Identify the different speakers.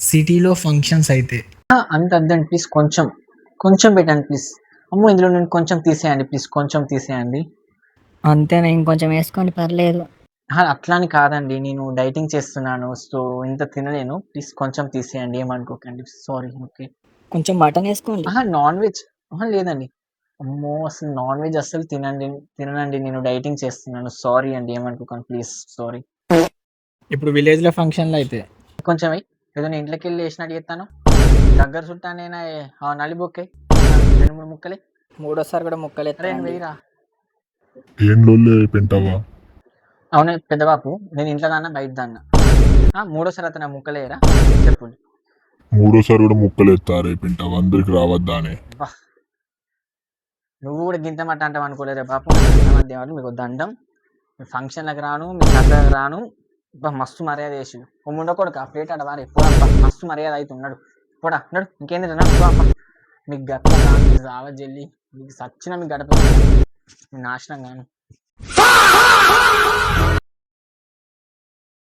Speaker 1: సిటీలో ఫంక్షన్స్ అయితే.
Speaker 2: అంత వద్దండి ప్లీజ్, కొంచెం కొంచెం పెట్టండి ప్లీజ్. అమ్మో, ఇందులో నేను కొంచెం తీసేయండి ప్లీజ్, కొంచెం తీసేయండి.
Speaker 3: అంతేనా, ఇంకొంచెం వేసుకోండి పర్లేదు.
Speaker 2: అట్లా అని కాదండి, నేను డైటింగ్ చేస్తున్నాను, సో ఇంత తినలేను, ప్లీజ్ కొంచెం తీసేయండి, ఏమనుకోకండి, సారీ. ఓకే.
Speaker 3: కొంచెం మటన్ వేసుకోండి.
Speaker 2: నాన్ వెజ్ లేదండి. అమ్మో, అసలు నాన్ వెజ్ అస్సలు తిననండి, నేను డైటింగ్ చేస్తున్నాను, సారీ అండి, ఏమనుకోకండి ప్లీజ్, సారీ.
Speaker 1: ఇప్పుడు విలేజ్లో ఫంక్షన్లో అయితే.
Speaker 2: కొంచెం ఏదో నేను ఇంట్లోకి వెళ్ళి వేసినట్టు చెప్తాను, దగ్గర చుట్టానైనా నలిబొక్కే 2-3 ముక్కలే.
Speaker 3: మూడోసారి కూడా ముక్కలు ఎత్తారండి.
Speaker 2: వెయ్యిరా.
Speaker 4: ఏం లొల్లే పెంటావా?
Speaker 2: అవునే పెద్దబాపు, నేను ఇంట్లో దాన్నా బయట దాన్నా. మూడోసారి అతను ముక్కలేయరా చెప్పండి.
Speaker 4: మూడోసారి కూడా ముక్కలు ఎత్తారే పెంటావా? అందరికి రావద్దానే.
Speaker 2: నువ్వు కూడా గింత మట్ట అంటావు అనుకోలేరే బాపు. మధ్య మీకు దండం, మీ ఫంక్షన్లకు రాను, మీ దగ్గరకు రాను. మస్తు మర్యాద చేసి ఉండకూడదు ప్లేట్ ఆడ వారి మస్తు మర్యాద అయితే ఉన్నాడు. పోడా అన్నాడు, ఇంకేంది మీకు గడప రావ జల్లి, మీకు సచ్చిన మీకు గడప, మీ నాశనం కాను.